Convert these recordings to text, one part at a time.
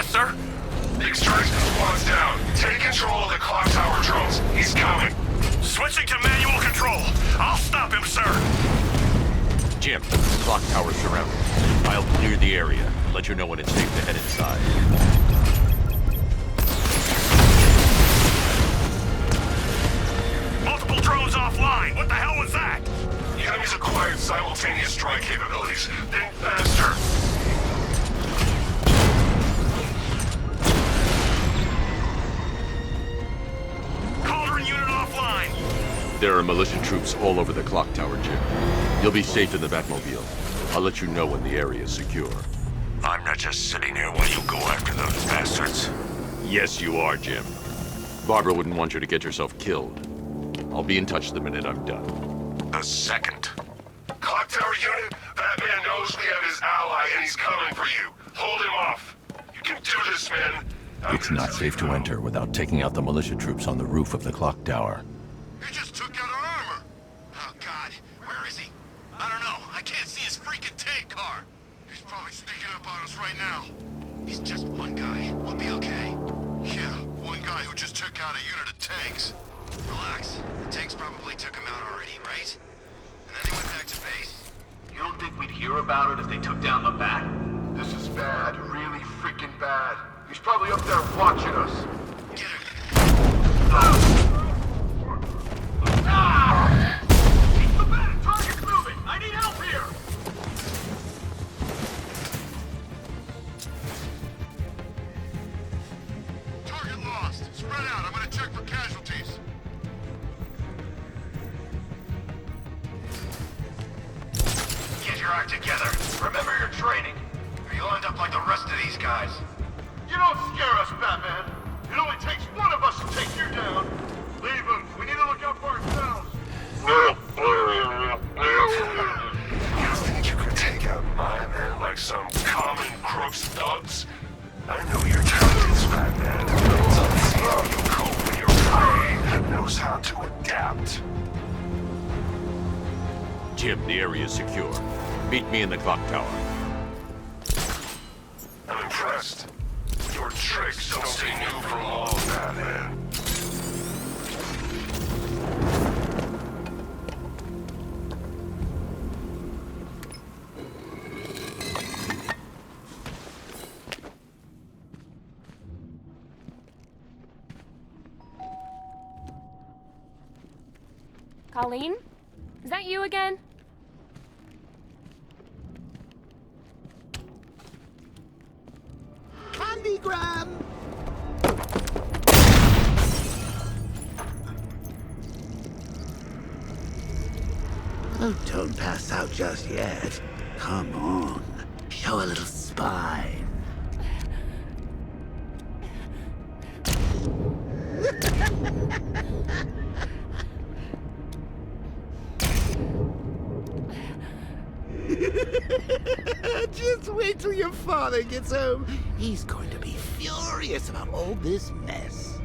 sir. The extraction squad's down. Take control of the clock tower drones. He's coming. Switching to manual control. I'll stop him, sir. Jim, clock tower's surrounded. I'll clear the area and let you know when it's safe to head inside. Multiple drones offline. What the hell was that? The enemy's acquired simultaneous strike capabilities. Think faster. Cauldron unit offline. There are militia troops all over the clock tower, Jim. You'll be safe in the Batmobile. I'll let you know when the area is secure. I'm not just sitting here while you go after those bastards. Yes, you are, Jim. Barbara wouldn't want you to get yourself killed. I'll be in touch the minute I'm done. The second. Clock tower unit, Batman knows we have his ally and he's coming for you. Hold him off. You can do this, man. It's not safe to enter without taking out the militia troops on the roof of the clock tower. He just took out our armor. Oh, God. Where is he? I don't know. I can't see his freaking tank car. He's probably sneaking up on us right now. He's just one guy. We'll be okay. Yeah, one guy who just took out a unit of tanks. Relax. The tanks probably took him out already, right? And then he went back to base. You don't think we'd hear about it if they took down the Bat? This is bad. Really freaking bad. He's probably up there watching us. Get him. Keep the Bat! Target's moving! I need help here! Target lost. Spread out. I'm gonna check for casualties. Get your act together. Remember your training. Or you'll end up like the rest of these guys. You don't scare us, Batman. It only takes one of us to take you down. Leave him. We need to look out for ourselves. You think you could take out my men like some common crooks thugs? I know your tactics, Batman. Let's see how you cope when your prey knows how to adapt. Jim, the area is secure. Meet me in the clock tower. I'm impressed. Your tricks don't stay new for long, Batman. Colleen? Is that you again? Candygram! Oh, don't pass out just yet. Come on. Show a little spine. Just wait till your father gets home. He's going to be furious about all this mess.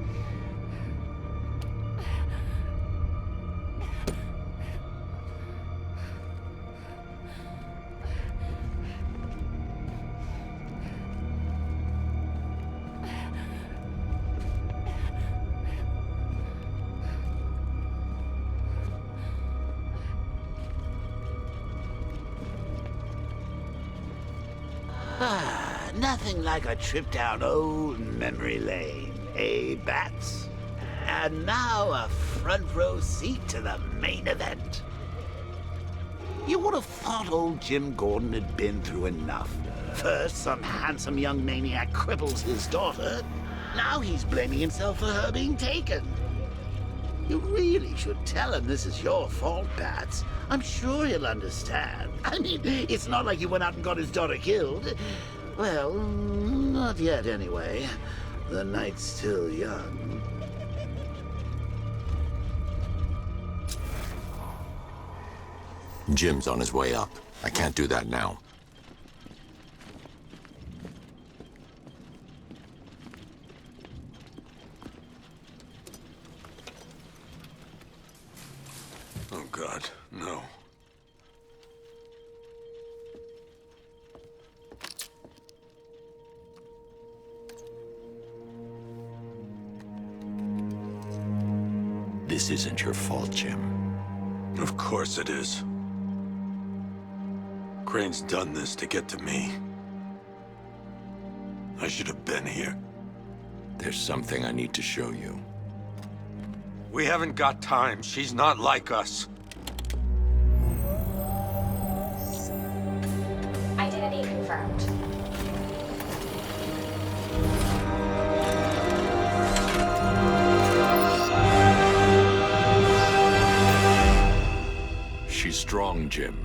Nothing like a trip down old memory lane, eh, Bats? And now a front row seat to the main event. You would have thought old Jim Gordon had been through enough. First, some handsome young maniac cripples his daughter. Now he's blaming himself for her being taken. You really should tell him this is your fault, Bats. I'm sure he'll understand. I mean, it's not like you went out and got his daughter killed. Well, not yet anyway. The night's still young. Jim's on his way up. I can't do that now. Oh, God, no. This isn't your fault, Jim. Of course it is. Crane's done this to get to me. I should have been here. There's something I need to show you. We haven't got time. She's not like us. Identity confirmed. She's strong, Jim.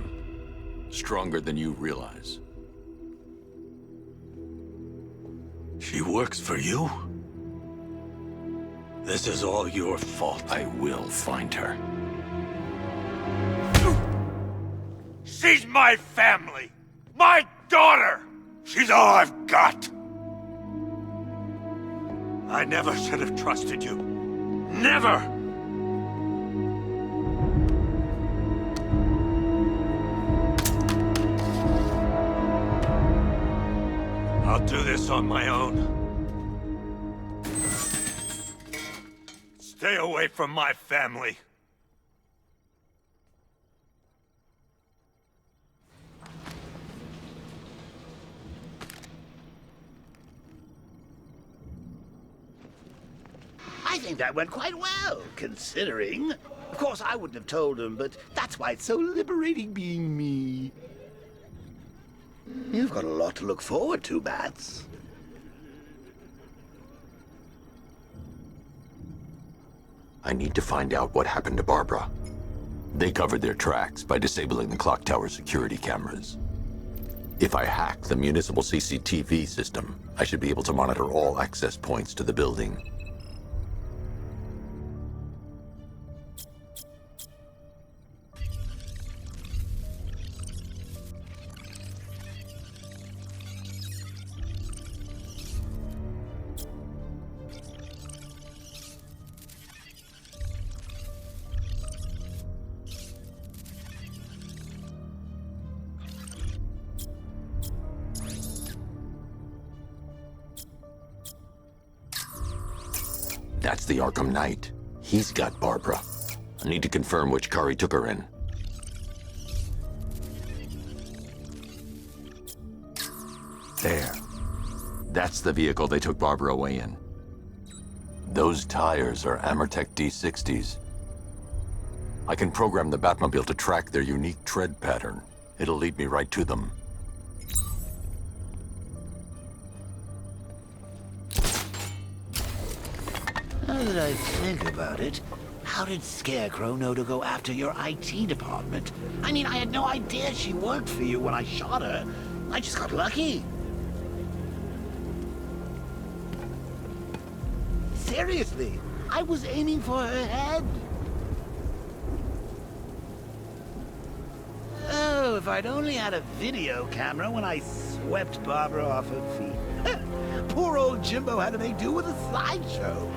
Stronger than you realize. She works for you? This is all your fault. I will find her. She's my family! My daughter! She's all I've got! I never should have trusted you. Never! I'll do this on my own. Stay away from my family. I think that went quite well, considering. Of course, I wouldn't have told him, but that's why it's so liberating being me. You've got a lot to look forward to, Bats. I need to find out what happened to Barbara. They covered their tracks by disabling the clock tower security cameras. If I hack the municipal CCTV system, I should be able to monitor all access points to the building. That's the Arkham Knight. He's got Barbara. I need to confirm which car he took her in. There. That's the vehicle they took Barbara away in. Those tires are Amertech D60s. I can program the Batmobile to track their unique tread pattern. It'll lead me right to them. Now that I think about it, how did Scarecrow know to go after your IT department? I mean, I had no idea she worked for you when I shot her. I just got lucky. Seriously, I was aiming for her head. Oh, if I'd only had a video camera when I swept Barbara off her feet. Poor old Jimbo had to make do with a slideshow.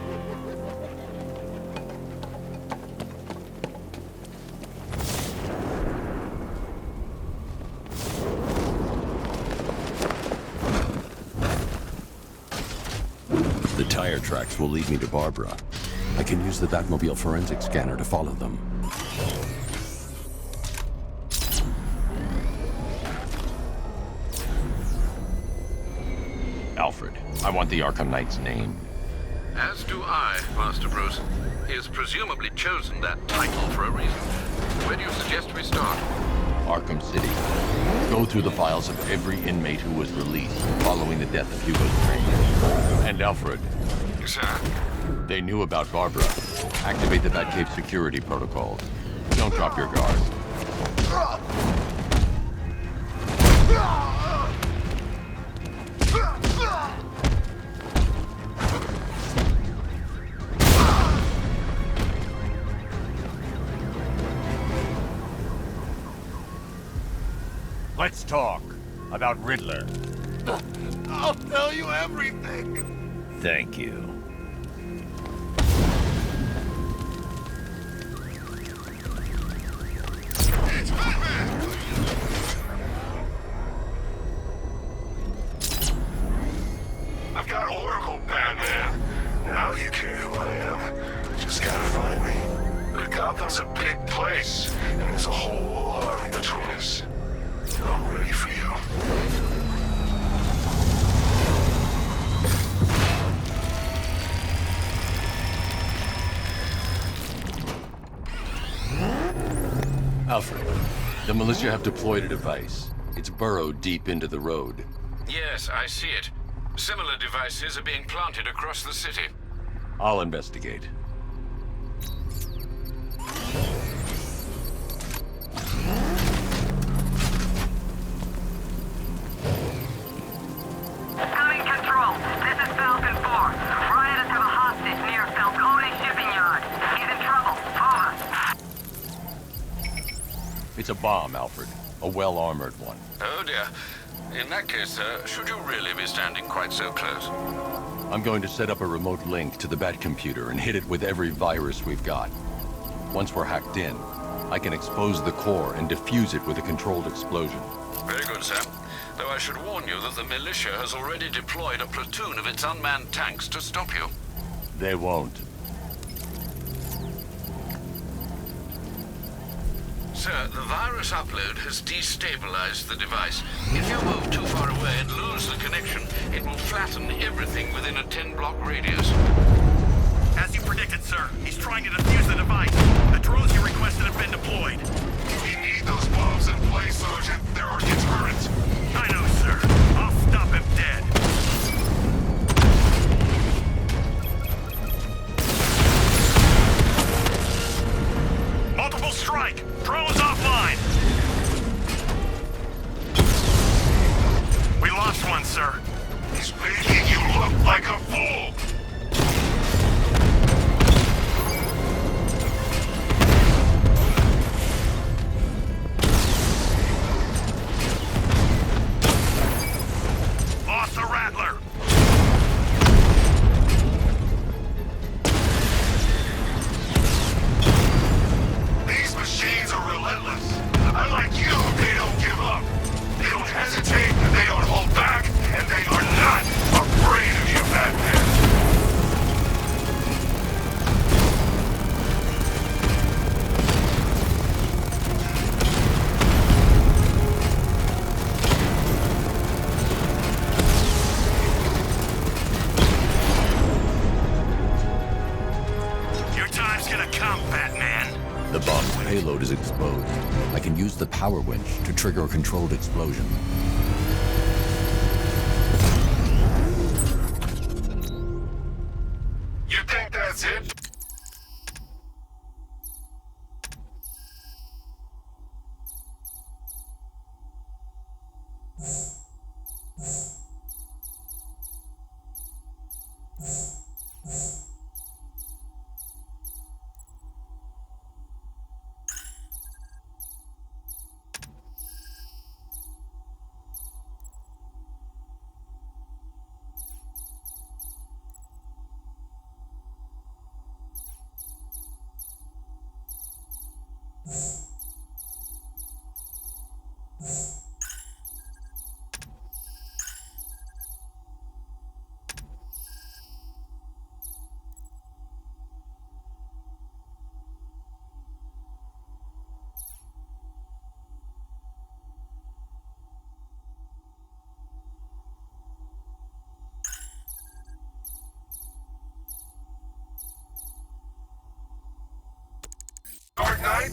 The tire tracks will lead me to Barbara. I can use the Batmobile forensic scanner to follow them. Alfred, I want the Arkham Knight's name. As do I, Master Bruce. He has presumably chosen that title for a reason. Where do you suggest we start? Arkham City. Go through the files of every inmate who was released following the death of Hugo Strange. And Alfred. Sir? They knew about Barbara. Activate the Batcave security protocols. Don't drop your guard. Let's talk about Riddler. I'll tell you everything. Thank you. It's Batman! I've got Oracle, Batman. Now you care who I am. Just gotta find me. Alfred, the militia have deployed a device. It's burrowed deep into the road. Yes, I see it. Similar devices are being planted across the city. I'll investigate. Coming control. This is Falcon 4. Rioters have a hostage near Falcone shipping yard. He's in trouble. Over. It's a bomb, Alfred. A well-armored one. Oh dear. In that case, sir, should you really be standing quite so close? I'm going to set up a remote link to the Bat computer and hit it with every virus we've got. Once we're hacked in, I can expose the core and defuse it with a controlled explosion. Very good, sir. Though I should warn you that the militia has already deployed a platoon of its unmanned tanks to stop you. They won't. Sir, the virus upload has destabilized the device. If you move too far away and lose the connection, it will flatten everything within a 10-block radius. As you predicted, sir. He's trying to defuse the device. The drones you requested have been deployed. We need those bombs in place, Sergeant. They're our deterrent. I know, sir. I'll stop him dead. Multiple strike. Drones offline. We lost one, sir. He's making you look like a fool. Lost the Rattler. These machines are relentless. Unlike you, they don't give up. They don't hesitate, they don't hold back, and they are not afraid of you, Batman. Your time's gonna come, Batman. The bomb's payload is exposed. I can use the power winch to trigger a controlled explosion. You think that's it? Dark Knight,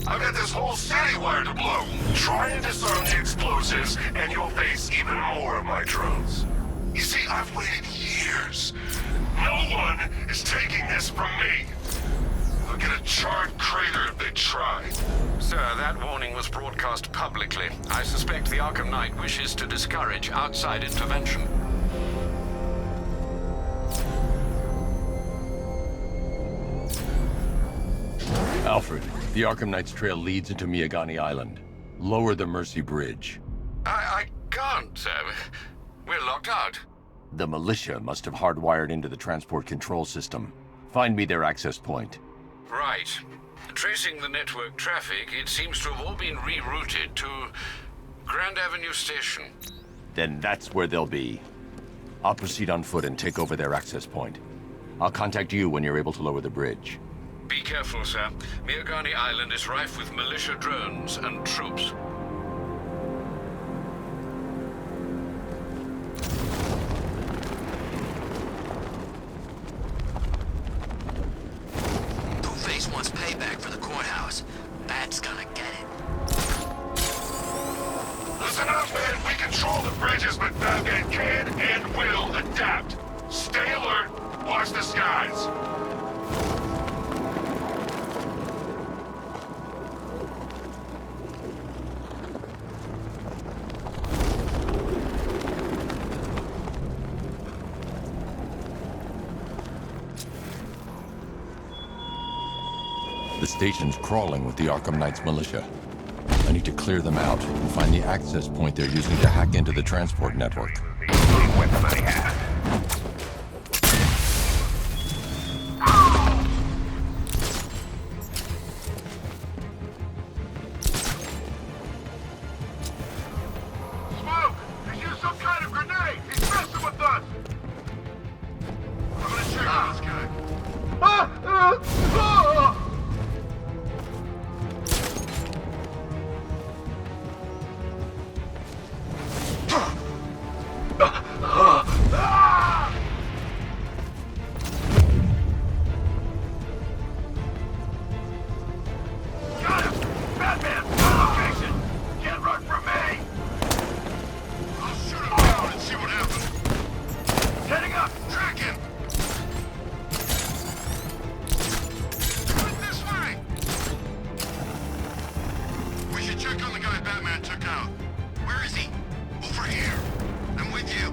I've got this whole city wired to blow. Try and disarm the explosives, and you'll face even more of my drones. You see, I've waited years. No one is taking this from me. They'll get a charred crater if they try. Sir, that warning was broadcast publicly. I suspect the Arkham Knight wishes to discourage outside intervention. Alfred, the Arkham Knight's trail leads into Miyagani Island. Lower the Mercy Bridge. I can't, sir. We're locked out. The militia must have hardwired into the transport control system. Find me their access point. Right. Tracing the network traffic, it seems to have all been rerouted to Grand Avenue Station. Then that's where they'll be. I'll proceed on foot and take over their access point. I'll contact you when you're able to lower the bridge. Be careful, sir. Miyagani Island is rife with militia drones and troops. Two-Face wants payback for the courthouse. Bat's gonna get it. Listen up, man. We control the bridges, but Batman can and will adapt. Stay alert. Watch the skies. The station's crawling with the Arkham Knights militia. I need to clear them out and find the access point they're using to hack into the transport network. The only weapon I have. Smoke! He's used some kind of grenade! He's messing with us! I'm gonna check on this guy. Got him! Batman, my location! Can't run from me! I'll shoot him down and see what happens. Heading up! Track him! Right this way! We should check on the guy Batman took out. Where is he? Over here. I'm with you.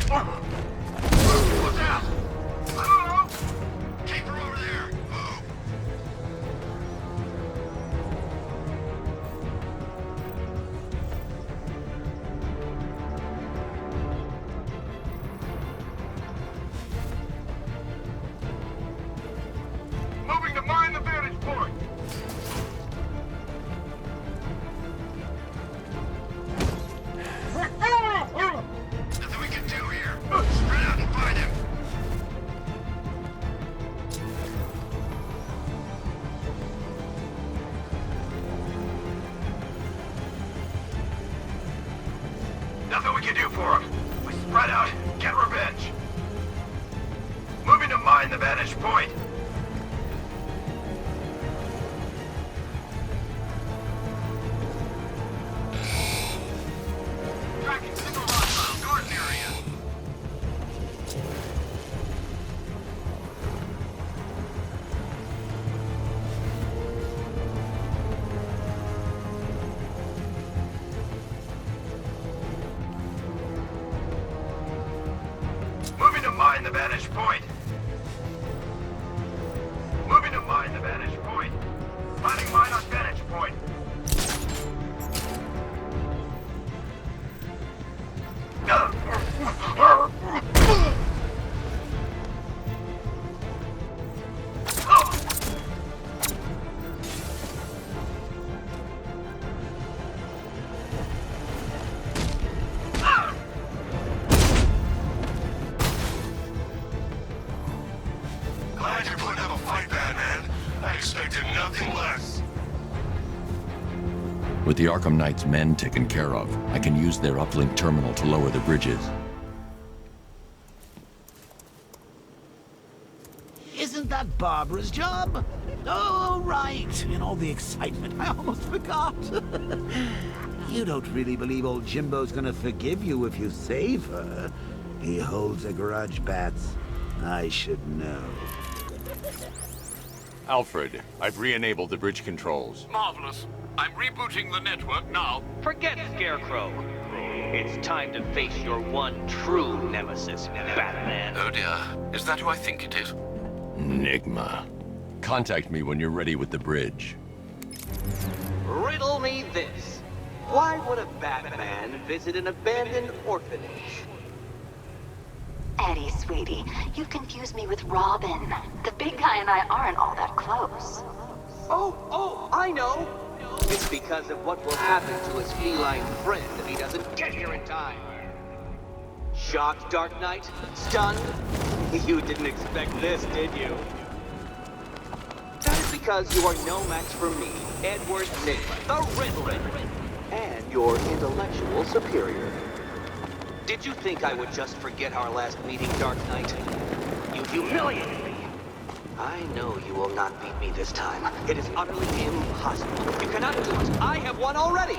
What's out? I don't know. Keep her over there. Move. Moving to mine the vantage point. Nothing we can do here. Spread out and find him. Nothing we can do for him. We spread out, get revenge. Moving to mine the vantage point. Tracking single hostile garden area. Moving to mine the vantage point. Moving to mine the vantage point. Finding mine on vantage point. Glad you're putting up a fight, Batman. I expected nothing less. With the Arkham Knights' men taken care of, I can use their uplink terminal to lower the bridges. Isn't that Barbara's job? Oh, right. In all the excitement, I almost forgot. You don't really believe old Jimbo's gonna forgive you if you save her. He holds a grudge, Bats. I should know. Alfred, I've re-enabled the bridge controls. Marvelous. I'm rebooting the network now. Forget Scarecrow. It's time to face your one true nemesis, Batman. Oh dear. Is that who I think it is? Enigma. Contact me when you're ready with the bridge. Riddle me this. Why would a Batman visit an abandoned orphanage? Eddie, sweetie, you confuse me with Robin. The big guy and I aren't all that close. Oh, I know. It's because of what will happen to his feline friend if he doesn't get here in time. shocked, Dark Knight? Stunned? You didn't expect this, did you? That is because you are no match for me, Edward Nygma, the Riddler, and your intellectual superior. Did you think I would just forget our last meeting, Dark Knight? You humiliated me. I know you will not beat me this time. It is utterly impossible. You cannot do it. I have won already.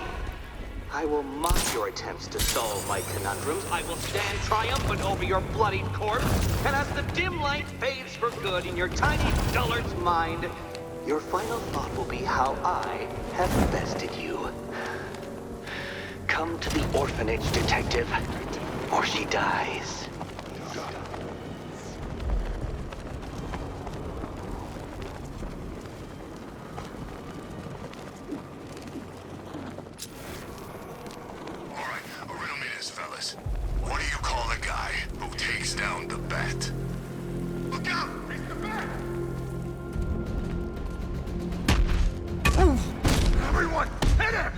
I will mock your attempts to solve my conundrums. I will stand triumphant over your bloodied corpse. And as the dim light fades for good in your tiny dullard's mind, your final thought will be how I have bested you. Come to the orphanage, detective, or she dies. Fellas, what do you call the guy who takes down the bat? Look out! It's the bat! Everyone, hit him!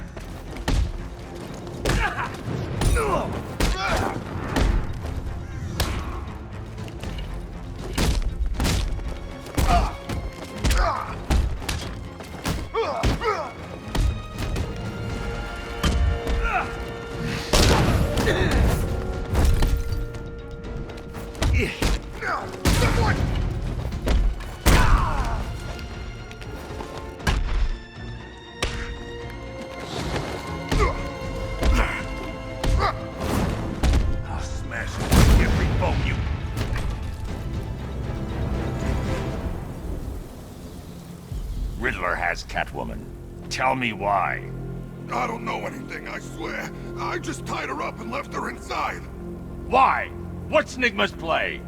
Riddler has Catwoman. Tell me why. I don't know anything, I swear. I just tied her up and left her inside. Why? What's Nygma's play?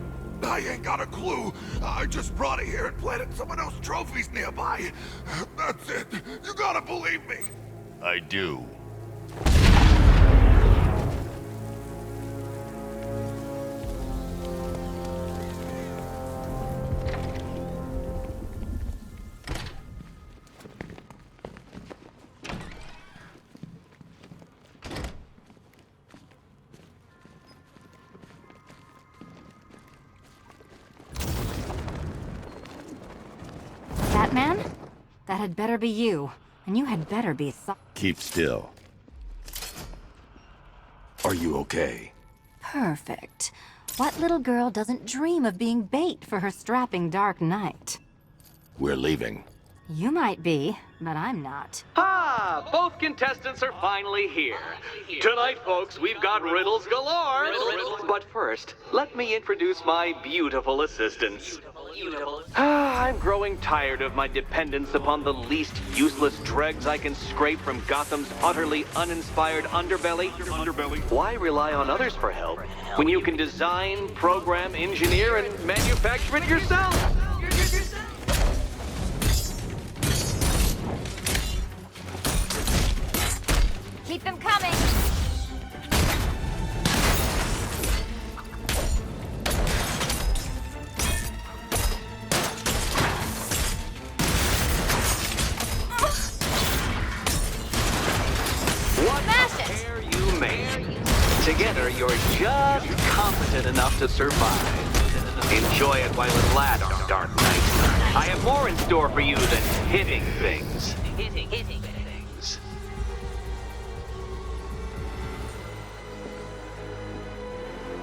I ain't got a clue. I just brought her here and planted someone else's trophies nearby. That's it. You gotta believe me. I do. Batman? That had better be you. And you had better be Keep still. Are you okay? perfect. What little girl doesn't dream of being bait for her strapping Dark Knight? We're leaving. You might be, but I'm not. Ah, both contestants are finally here. Tonight, folks, we've got riddles galore. But first, let me introduce my beautiful assistants. I'm growing tired of my dependence upon the least useless dregs I can scrape from Gotham's utterly uninspired underbelly. Why rely on others for help when you can design, program, engineer, and manufacture it yourself? Keep them coming. What a pair you make. Together, you're just competent enough to survive. Enjoy it while it lasts, Dark Knight. I have more in store for you than hitting things. Hitting things.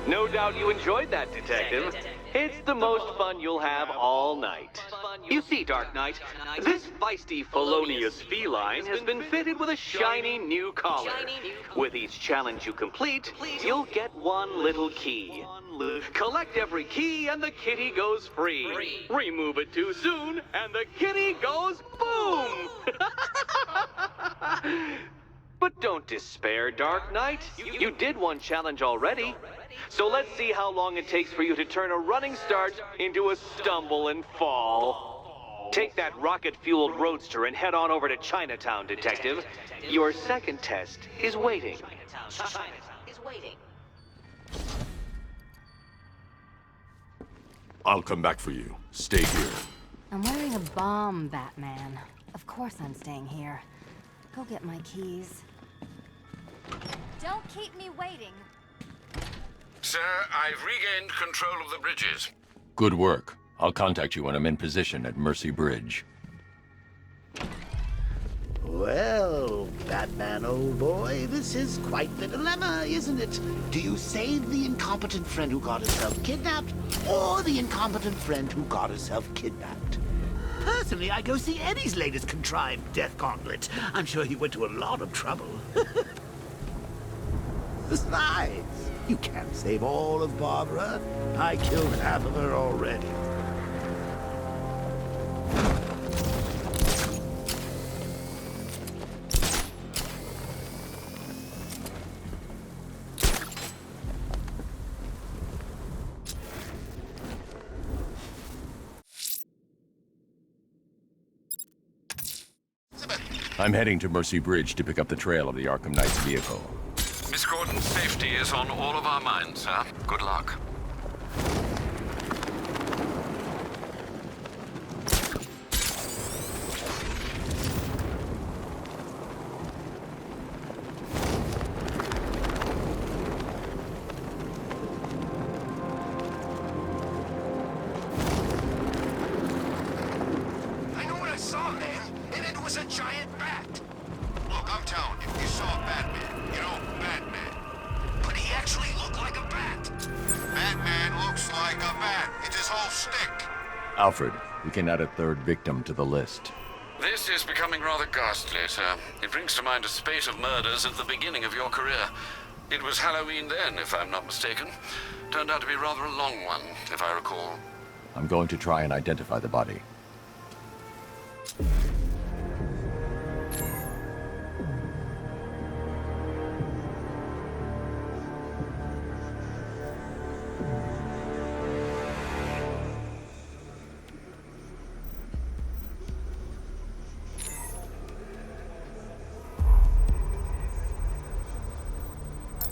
No doubt you enjoyed that, Detective. It's the most fun you'll have all night. You see, Dark Knight, this feisty, felonious feline has been fitted with a shiny new collar. With each challenge you complete, you'll get one little key. Collect every key and the kitty goes free. Remove it too soon and the kitty goes boom! But don't despair, Dark Knight. You did one challenge already. So let's see how long it takes for you to turn a running start into a stumble and fall. Take that rocket-fueled roadster and head on over to Chinatown, Detective. Your second test is waiting. I'll come back for you. Stay here. I'm wearing a bomb, Batman. Of course I'm staying here. Go get my keys. Don't keep me waiting. Sir, I've regained control of the bridges. Good work. I'll contact you when I'm in position at Mercy Bridge. Well, Batman, old boy, this is quite the dilemma, isn't it? Do you save the incompetent friend who got herself kidnapped, or the incompetent friend who got herself kidnapped? Personally, I go see Eddie's latest contrived death gauntlet. I'm sure he went to a lot of trouble. Besides, you can't save all of Barbara. I killed half of her already. I'm heading to Mercy Bridge to pick up the trail of the Arkham Knight's vehicle. Miss Gordon's safety is on all of our minds, sir. Good luck. I know what I saw, man, and it was a giant bat. Look, I'm telling you, you saw Batman. You know, Batman. But he actually looked like a bat. Batman looks like a bat. It's his whole stick. Alfred, we can add a third victim to the list. This is becoming rather ghastly, sir. It brings to mind a spate of murders at the beginning of your career. It was Halloween then, if I'm not mistaken. Turned out to be rather a long one, if I recall. I'm going to try and identify the body.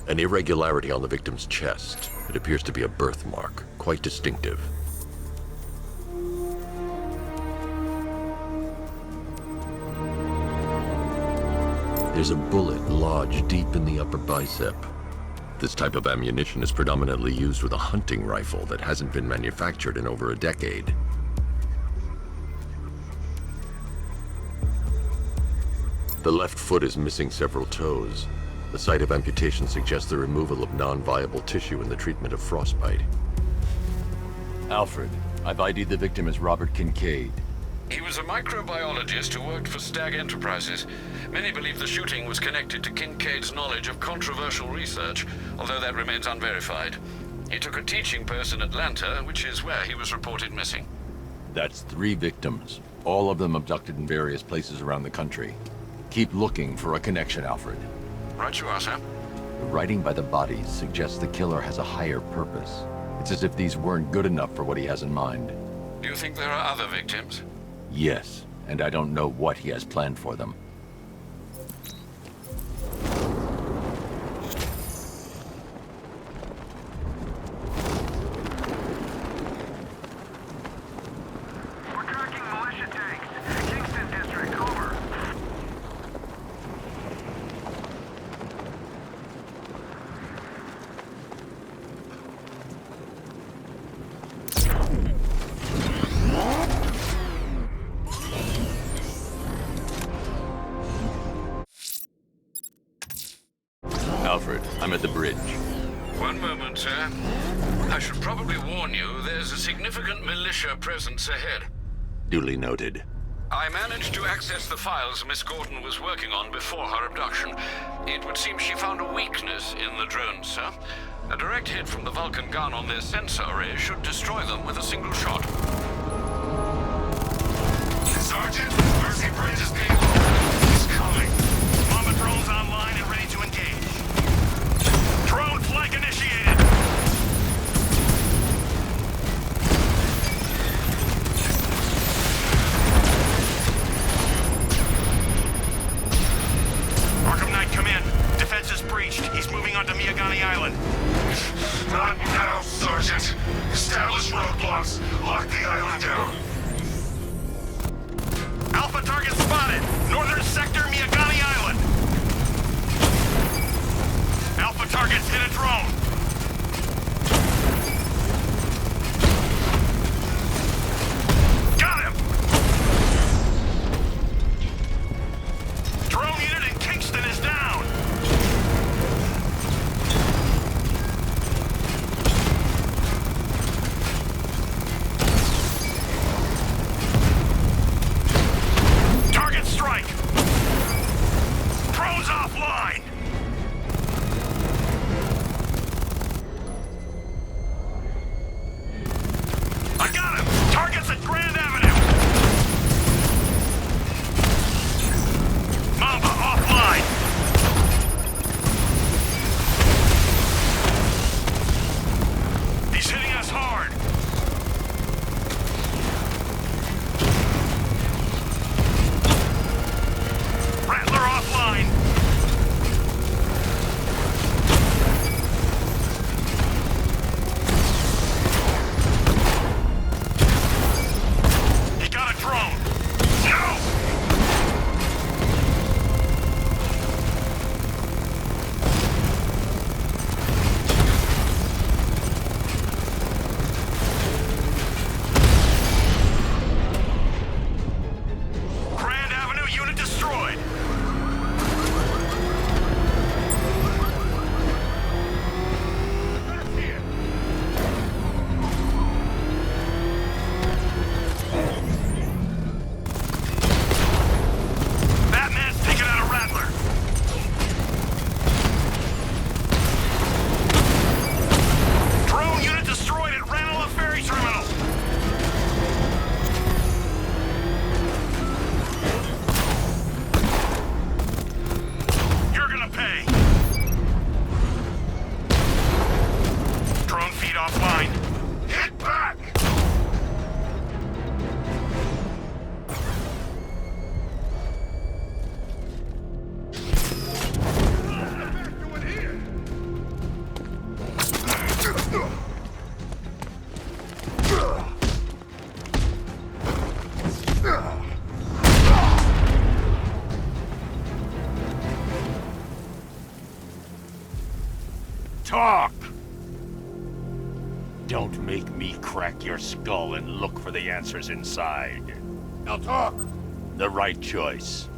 An irregularity on the victim's chest. It appears to be a birthmark, quite distinctive. There's a bullet lodged deep in the upper bicep. This type of ammunition is predominantly used with a hunting rifle that hasn't been manufactured in over a decade. The left foot is missing several toes. The site of amputation suggests the removal of non-viable tissue in the treatment of frostbite. Alfred, I've ID'd the victim as Robert Kincaid. He was a microbiologist who worked for Stag Enterprises. Many believe the shooting was connected to Kincaid's knowledge of controversial research, although that remains unverified. He took a teaching post in Atlanta, which is where he was reported missing. That's 3 victims, all of them abducted in various places around the country. Keep looking for a connection, Alfred. Right you are, sir. The writing by the bodies suggests the killer has a higher purpose. It's as if these weren't good enough for what he has in mind. Do you think there are other victims? Yes, and I don't know what he has planned for them. We're tracking militia tanks. Kingston District, over. Alfred, I'm at the bridge. One moment, sir. I should probably warn you, there's a significant militia presence ahead. Duly noted. I managed to access the files Miss Gordon was working on before her abduction. It would seem she found a weakness in the drones, sir. A direct hit from the Vulcan gun on their sensor array should destroy them with a single shot. Sergeant, Mercy Bridge is being lowered. He's coming. Mama drone's online and ready to engage. Drone flank initiated. Arkham Knight, come in. Defense is breached. He's moving onto Miyagani Island. Not now, Sergeant. Establish roadblocks. Lock the island down. Alpha target spotted. Northern sector, Miyagani Island. Alpha targets hit a drone. offline. Get back! Talk! Don't make me crack your skull and look for the answers inside. Now talk! The right choice.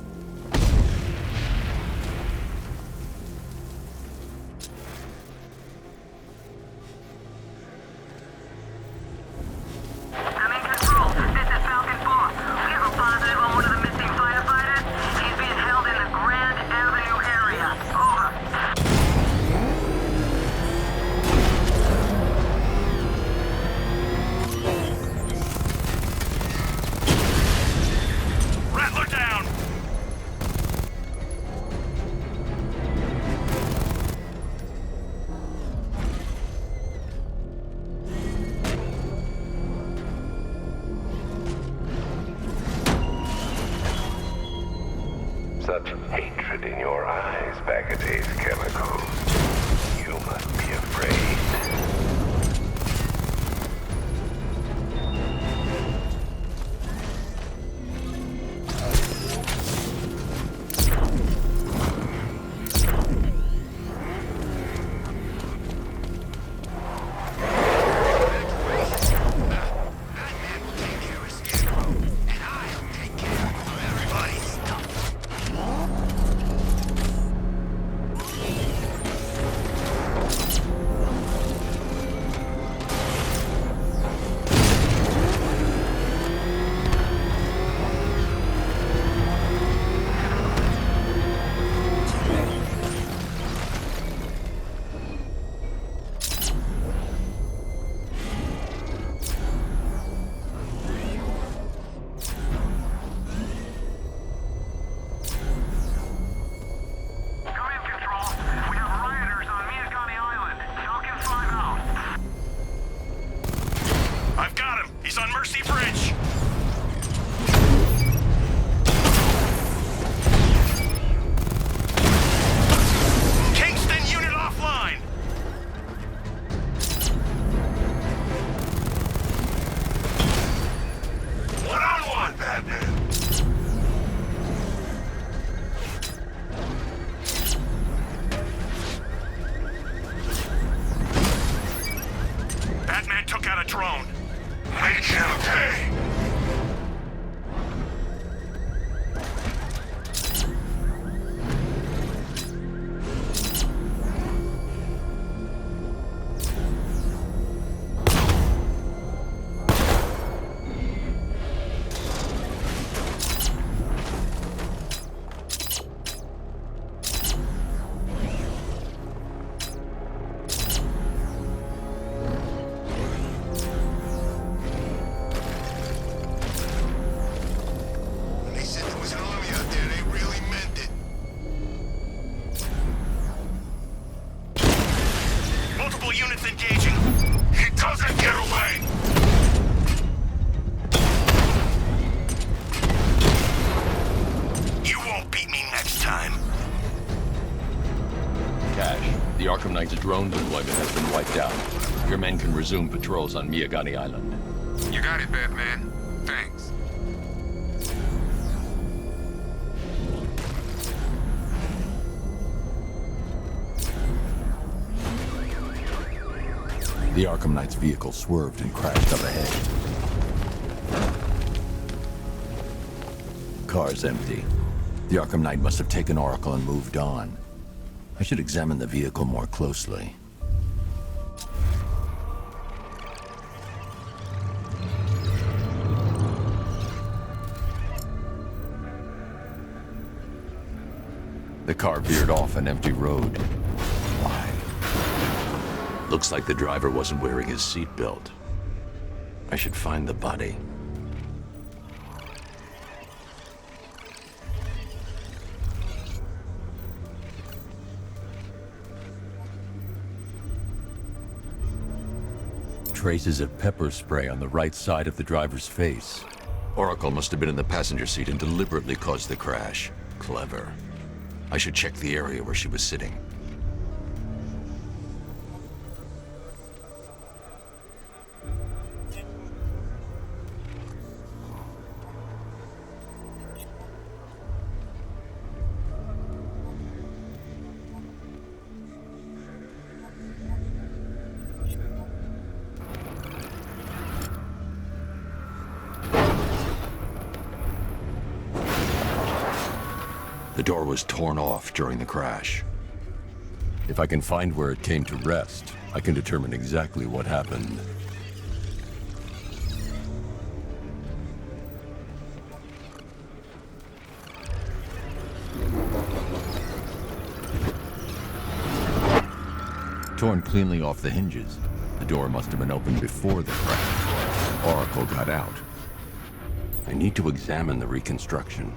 I'm in control. This is Falcon 4. We have a positive on one of the missing firefighters. He's being held in the Grand Avenue area. Over. Rattler down! Such hatred in your eyes, Bagadade's chemicals. You must be afraid. Command Control. We have rioters on Miyagani Island. Falcon 5 out. I've got him! He's on Mercy Bridge! Kingston unit offline! One-on-one, Batman! Batman took out a drone. I can't pay! When they said there was an army out there, they really meant it. Multiple units engaging. He doesn't get away! You won't beat me next time. Cash, the Arkham Knight's drone deployment has been wiped out. Your men can resume patrols on Miyagani Island. You got it, Batman. Thanks. The Arkham Knight's vehicle swerved and crashed up ahead. Car's empty. The Arkham Knight must have taken Oracle and moved on. I should examine the vehicle more closely. The car veered off an empty road. Why? Looks like the driver wasn't wearing his seatbelt. I should find the body. traces of pepper spray on the right side of the driver's face. Oracle must have been in the passenger seat and deliberately caused the crash. Clever. I should check the area where she was sitting. The door was torn off during the crash. If I can find where it came to rest, I can determine exactly what happened. Torn cleanly off the hinges. The door must have been opened before the crash. Oracle got out. I need to examine the reconstruction.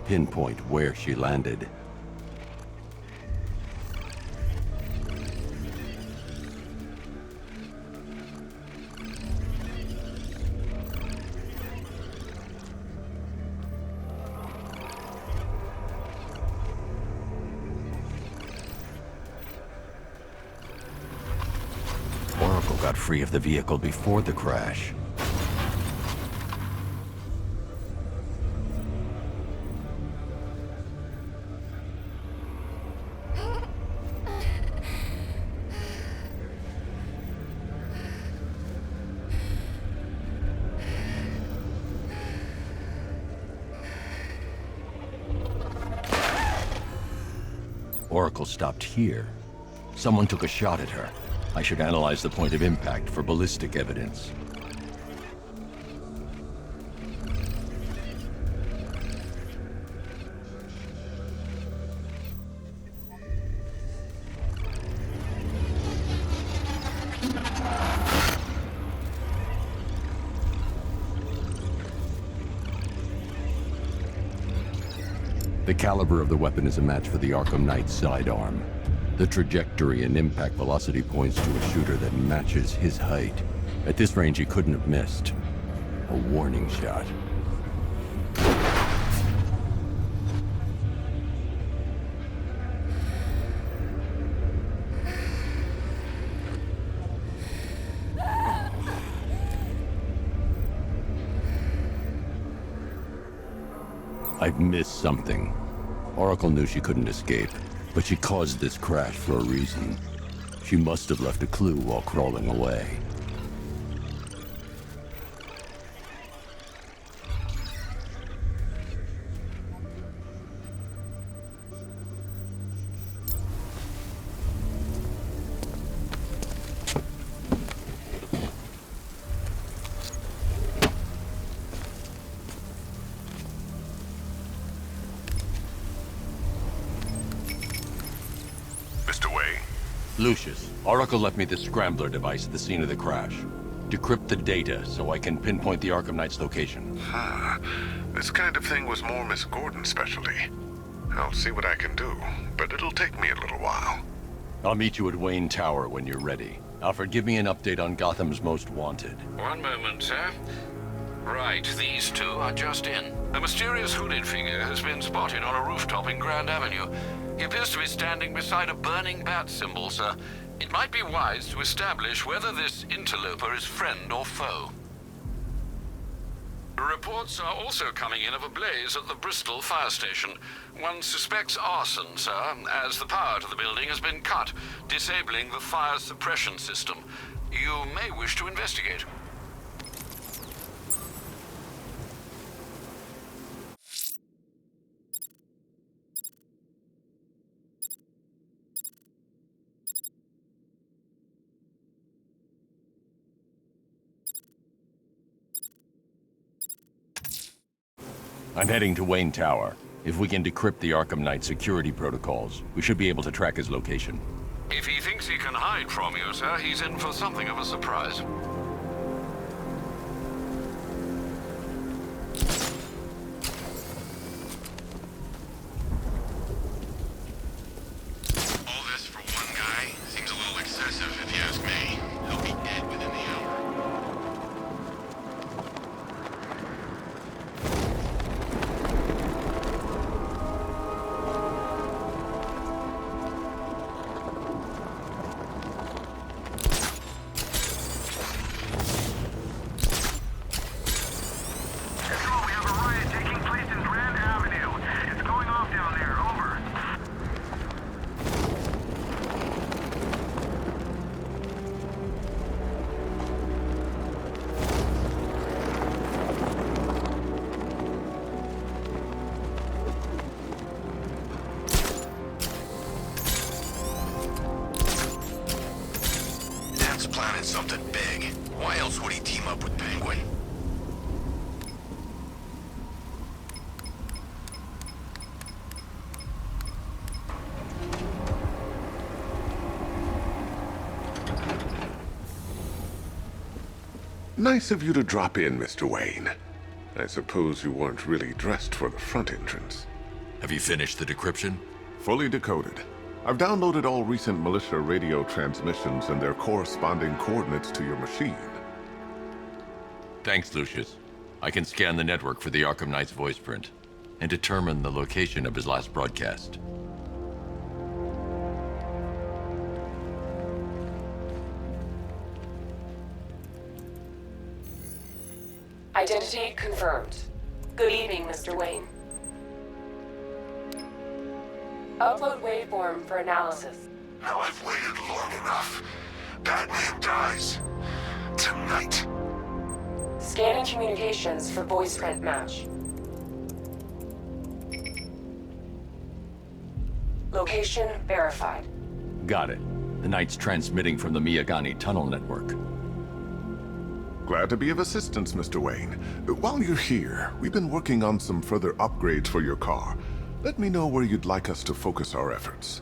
Pinpoint where she landed. Oracle got free of the vehicle before the crash. Oracle stopped here. Someone took a shot at her. I should analyze the point of impact for ballistic evidence. The caliber of the weapon is a match for the Arkham Knight's sidearm. The trajectory and impact velocity points to a shooter that matches his height. At this range, he couldn't have missed. A warning shot. I've missed something. Oracle knew she couldn't escape, but she caused this crash for a reason. She must have left a clue while crawling away. Lucius, Oracle left me the scrambler device at the scene of the crash. Decrypt the data so I can pinpoint the Arkham Knight's location. This kind of thing was more Miss Gordon's specialty. I'll see what I can do, but it'll take me a little while. I'll meet you at Wayne Tower when you're ready. Alfred, give me an update on Gotham's Most Wanted. One moment, sir. Right, these two are just in. A mysterious hooded figure has been spotted on a rooftop in Grand Avenue. He appears to be standing beside a burning bat symbol, sir. It might be wise to establish whether this interloper is friend or foe. Reports are also coming in of a blaze at the Bristol fire station. One suspects arson, sir, as the power to the building has been cut, disabling the fire suppression system. You may wish to investigate. I'm heading to Wayne Tower. If we can decrypt the Arkham Knight security protocols, we should be able to track his location. If he thinks he can hide from you, sir, he's in for something of a surprise. All this for one guy seems a little excessive if you ask me. He'll be dead within the hour. something big. Why else would he team up with Penguin? Nice of you to drop in, Mr. Wayne. I suppose you weren't really dressed for the front entrance. Have you finished the decryption? Fully decoded. I've downloaded all recent militia radio transmissions and their corresponding coordinates to your machine. Thanks, Lucius. I can scan the network for the Arkham Knight's voice print and determine the location of his last broadcast. Identity confirmed. Good evening, Mr. Wayne. Upload waveform for analysis. Now I've waited long enough. Batman dies. Tonight. Scanning communications for voice print match. Location verified. Got it. The Knight's transmitting from the Miyagani tunnel network. Glad to be of assistance, Mr. Wayne. While you're here, we've been working on some further upgrades for your car. Let me know where you'd like us to focus our efforts.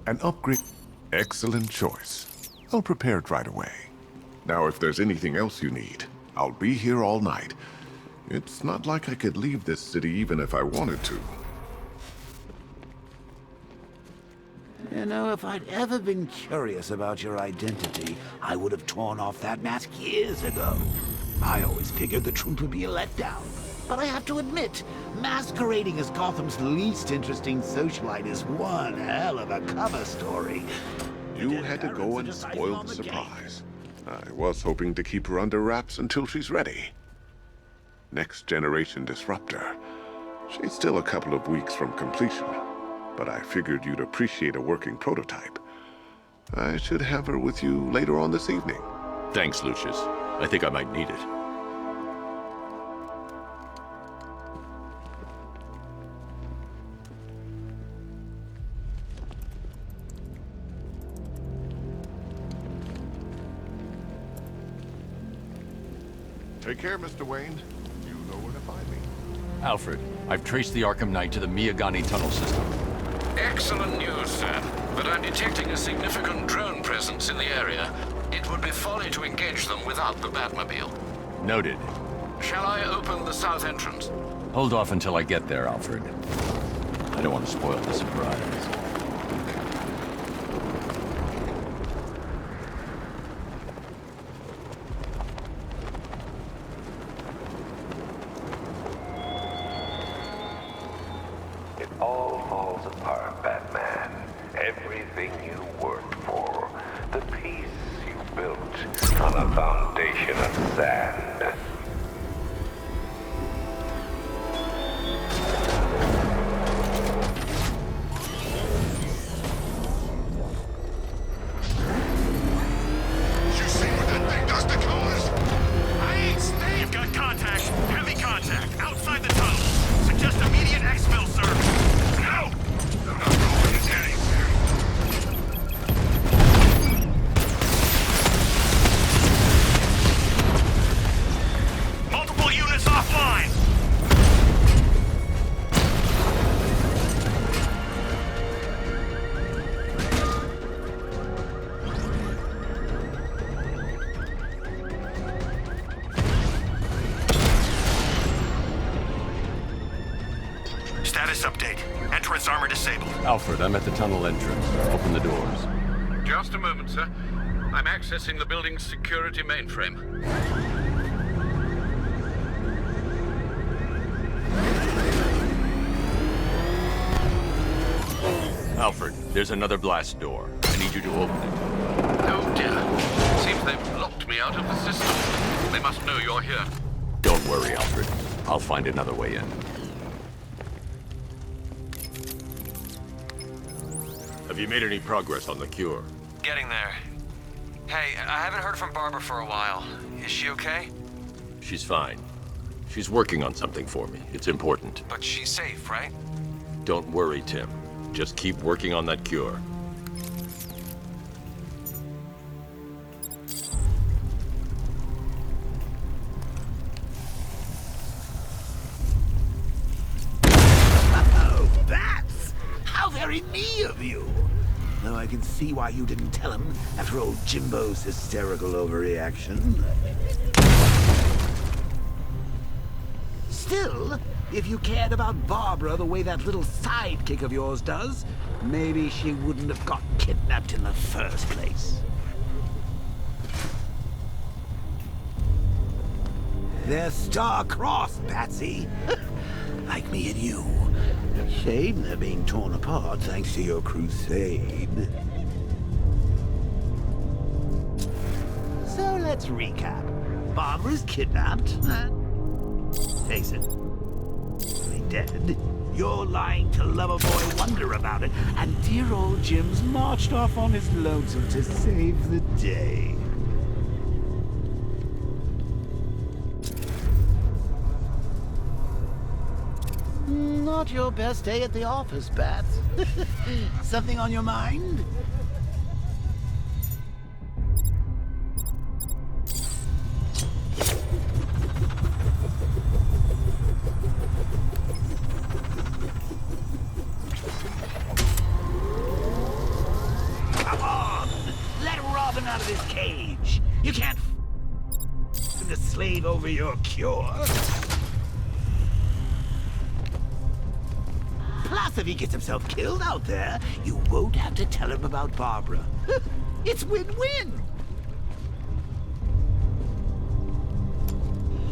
An upgrade. Excellent choice. I'll prepare it right away. Now, if there's anything else you need, I'll be here all night. It's not like I could leave this city even if I wanted to. You know, if I'd ever been curious about your identity, I would have torn off that mask years ago. I always figured the truth would be a letdown. But I have to admit, masquerading as Gotham's least interesting socialite is one hell of a cover story. You had to go and spoil the surprise. I was hoping to keep her under wraps until she's ready. Next generation disruptor. She's still a couple of weeks from completion, but I figured you'd appreciate a working prototype. I should have her with you later on this evening. Thanks, Lucius. I think I might need it. Take care, Mr. Wayne. You know where to find me. Alfred, I've traced the Arkham Knight to the Miyagani tunnel system. Excellent news, sir. But I'm detecting a significant drone presence in the area. It would be folly to engage them without the Batmobile. Noted. Shall I open the south entrance? Hold off until I get there, Alfred. I don't want to spoil the surprise. It all falls apart, Batman. Everything you worked for. The peace you built on a foundation of sand. You see what that thing does to cars? I ain't staying. You've got contact. Heavy contact. Outside the tunnel. Suggest immediate exfil service. No! I'm not going anywhere. Multiple units offline. Status update. Entrance armor disabled. Alfred, I'm at the tunnel entrance. Open the doors. Just a moment, sir. I'm accessing the building's security mainframe. Alfred, there's another blast door. I need you to open it. Oh dear. Seems they've locked me out of the system. They must know you're here. Don't worry, Alfred. I'll find another way in. Have you made any progress on the cure? Getting there. Hey, I haven't heard from Barbara for a while. Is she okay? She's fine. She's working on something for me. It's important. But she's safe, right? Don't worry, Tim. Just keep working on that cure. Oh, bats! How very me of you! Though I can see why you didn't tell him after old Jimbo's hysterical overreaction. Still, if you cared about Barbara the way that little sidekick of yours does, maybe she wouldn't have got kidnapped in the first place. They're star-crossed, Patsy. Like me and you. Shame they're being torn apart thanks to your crusade. So let's recap. Barbara's kidnapped, and face it, dead. You're lying to lover boy Wonder about it, and dear old Jim's marched off on his lonesome to save the day. Not your best day at the office, Bats. Something on your mind? Come on! Let Robin out of his cage! You can't him to slave over your cure. Plus, if he gets himself killed out there, you won't have to tell him about Barbara. It's win-win!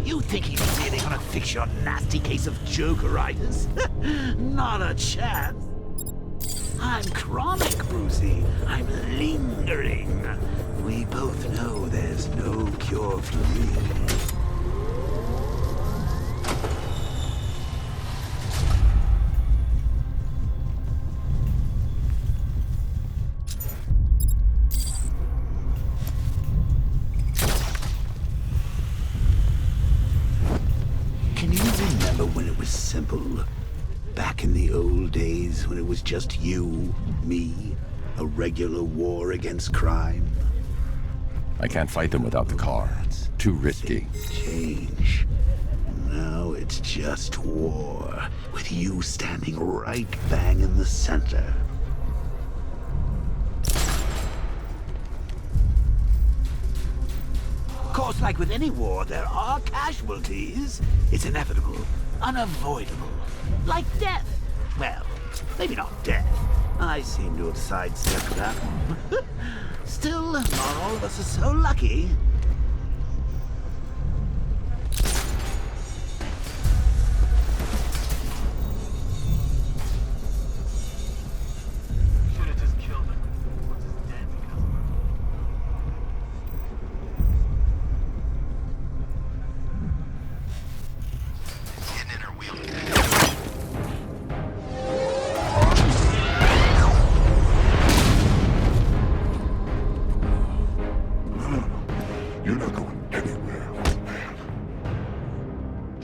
You think he's really gonna fix your nasty case of Jokeritis? Not a chance. I'm chronic, Brucey. I'm lingering. We both know there's no cure for me. Can you remember when it was simple? Back in the old days when it was just you, me, a regular war against crime? I can't fight them without the car. Too risky. Change. Now it's just war, with you standing right bang in the center. Of course, like with any war, there are casualties. It's inevitable, unavoidable. Like death. Well, maybe not death. I seem to have sidestepped that one. Still, not all of us are so lucky.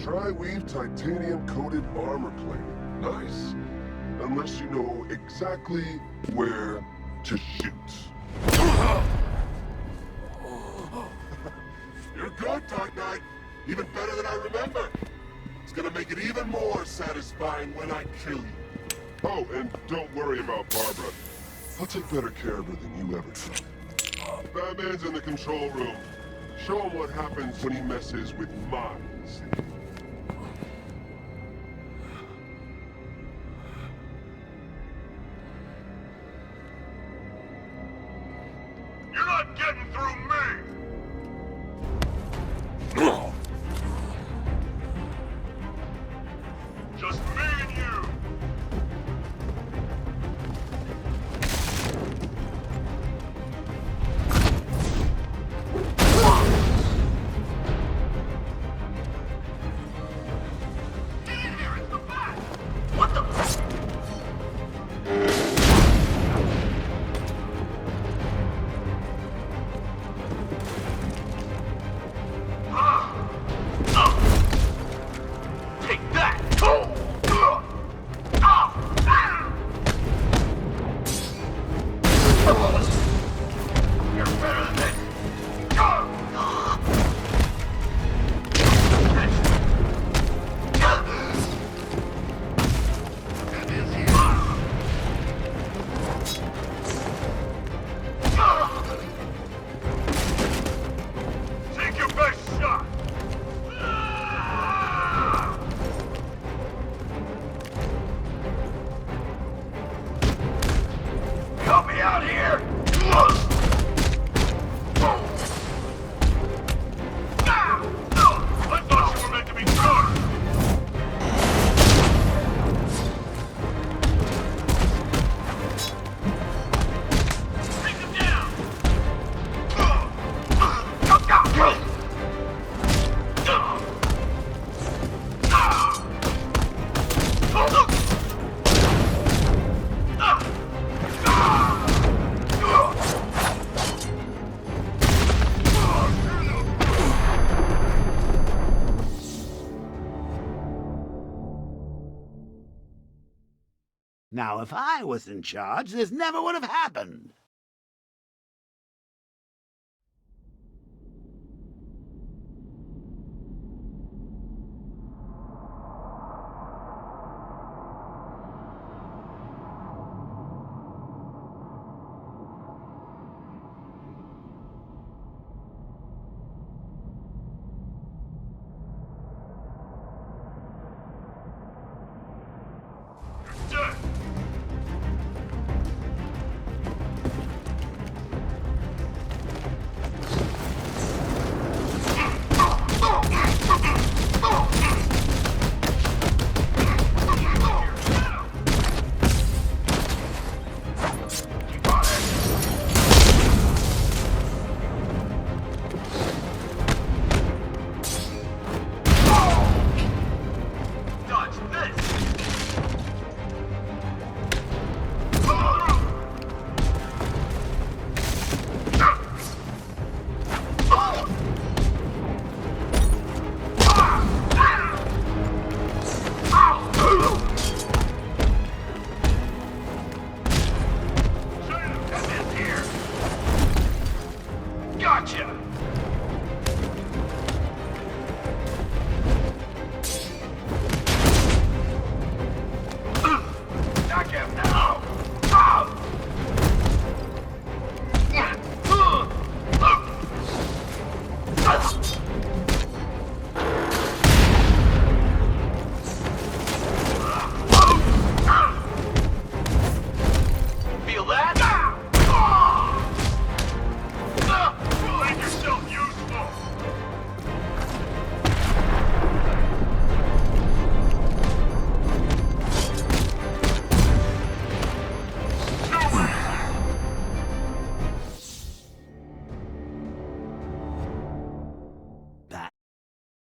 Tri-weave titanium-coated armor plate. Nice. Unless you know exactly where to shoot. You're good, Dark Knight. Even better than I remember. It's gonna make it even more satisfying when I kill you. Oh, and don't worry about Barbara. I'll take better care of her than you ever did. Batman's in the control room. Show him what happens when he messes with minds. You're not getting through me! Just me and you! out here! I thought you were meant to be good! Take him down! Now, if I was in charge, this never would have happened.